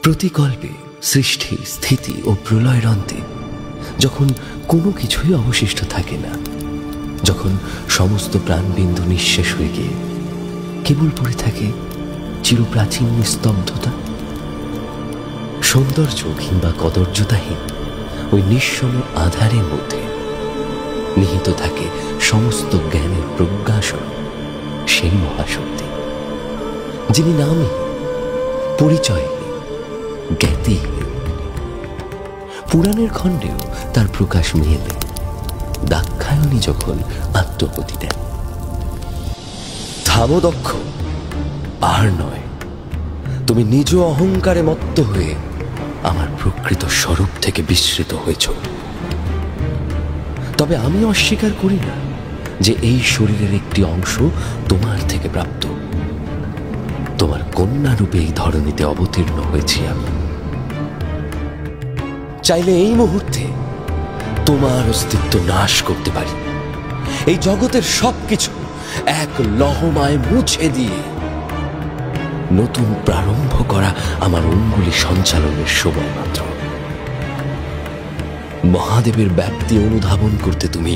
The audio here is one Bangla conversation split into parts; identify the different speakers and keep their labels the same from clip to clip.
Speaker 1: প্রতিকল্পে সৃষ্টি, স্থিতি ও প্রলয়ের অন্তে যখন কোনো কিছুই অবশিষ্ট থাকে না, যখন সমস্ত প্রাণবিন্দু নিঃশেষ হয়ে গিয়ে কেবল পড়ে থাকে চিরপ্রাচীন নিস্তব্ধতা, সৌন্দর্য কিংবা কদর্যতাহীন ওই নিঃসম আধারের মধ্যে নিহিত থাকে সমস্ত জ্ঞানের প্রজ্ঞাস্বরূপ সেই মহাশক্তি, যিনি নামে পরিচয় জ্ঞাতিহীন। পুরাণের খণ্ডেও তার প্রকাশ মেলে দাক্ষায়ণী যখন আত্মপতি দেন। থামো দক্ষ, আর নয়, তুমি নিজ অহংকারে মত্ত হয়ে আমার প্রকৃত স্বরূপ থেকে বিস্মৃত হয়েছ। তবে আমি অস্বীকার করি না যে এই শরীরের একটি অংশ তোমার থেকে প্রাপ্ত। তোমার কন্যা রূপে এই ধরনীতে অবতীর্ণ হয়েছি আমি। চাইলে এই মুহূর্তে তোমার অস্তিত্ব নাশ করতে পারি, এই জগতের সবকিছু এক লহমায় মুছে দিয়ে নতুন প্রারম্ভ করা আমার অঙ্গুলি সঞ্চালনের সময় মাত্র। মহাদেবের ব্যাপ্তি অনুধাবন করতে তুমি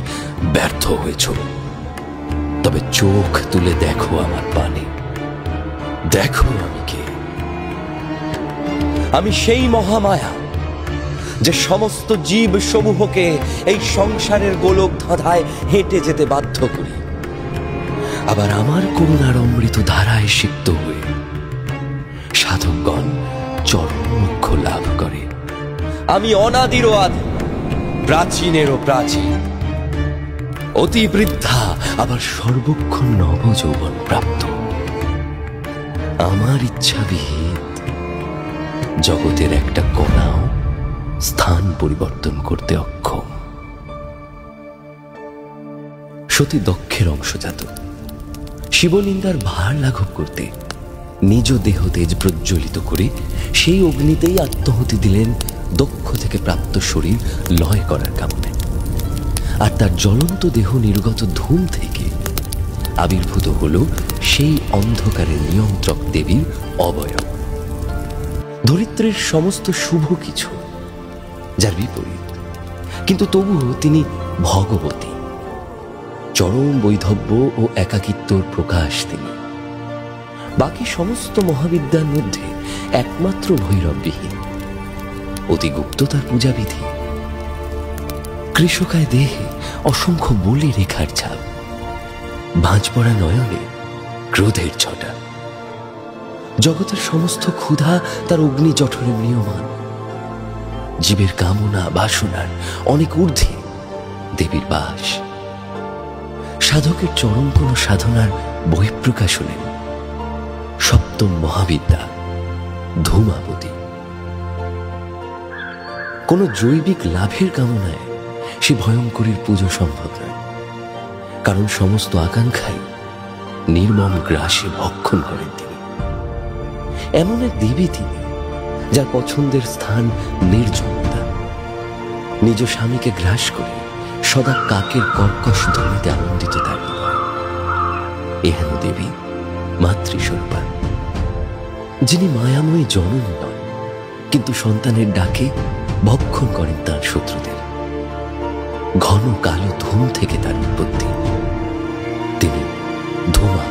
Speaker 1: ব্যর্থ হয়েছ। তবে চোখ তুলে দেখো আমার পানে, দেখো আমি কে। আমি সেই মহামায়া যে সমস্ত জীব সমূহকে এই সংসারের গোলক ধাঁধায় হেঁটে যেতে বাধ্য করি, আবার আমার করুণার অমৃত ধারায় সিক্ত হয়ে সাধকগণ চরম মোক্ষ লাভ করে। আমি অনাদিরও আদি, প্রাচীনেরও প্রাচীন, অতি বৃদ্ধা আবার সর্বক্ষণ নবযৌবন প্রাপ্ত। আমার ইচ্ছাবিহিত জগতের একটা কণাও স্থান পরিবর্তন করতে অক্ষম। সতী দক্ষের অংশজাত শিবলিঙ্গার ভার লাঘব করতে নিজ দেহ তেজ প্রজ্বলিত করে সেই অগ্নিতেই আত্মহুতি দিলেন দক্ষ থেকে প্রাপ্ত শরীর লয় করার কামনায়। আর তার জ্বলন্ত দেহ নির্গত ধূম থেকে আবির্ভূত হল সেই অন্ধকারের নিয়ন্ত্রক দেবীর অবয়ব। ধরিত্রীর সমস্ত শুভ কিছু যার বিপরীত, কিন্তু তবুও তিনি ভগবতী। চরম বৈধব্য ও একাকিত্বর প্রকাশ তিনি। বাকি সমস্ত মহাবিদ্যার মধ্যে একমাত্র ভৈরববিহীন, অতি গুপ্ত তার পূজাবিধি। কৃষকায় দেহে অসংখ্য বলি রেখার ছাপ, ভাঁজ পড়া নয়নে ক্রোধের ছটা। জগতের সমস্ত ক্ষুধা তার অগ্নি জঠরে ম্রিয়মান। জীবের কামনা বাসনার অনেক ঊর্ধ্বে দেবীর বাস। সাধকের চরম কোন সাধনার বহিঃপ্রকাশ হলেন সপ্তম মহাবিদ্যা ধূমাবতী। কোন জৈবিক লাভের কামনায় সে ভয়ঙ্করীর পুজো সম্ভব নয়, কারণ সমস্ত আকাঙ্ক্ষাই নির্মম গ্রাসে ভক্ষণ করেন তিনি। এমন এক দেবী তিনি যার পছন্দের স্থান নির্জনতা। নিজ স্বামীকে গ্রাস করে সদা কাকের কর্কশ ধ্বনিতে আনন্দিত তার হৃদয়। এহেন দেবী মাতৃস্বরূপা, যিনি মায়াময়ী জননী নন, কিন্তু সন্তানের ডাকে ভক্ষণ করেন তার শত্রুদের। ঘন কালো ধূম থেকে তার উৎপত্তি। তিনি ধূমা।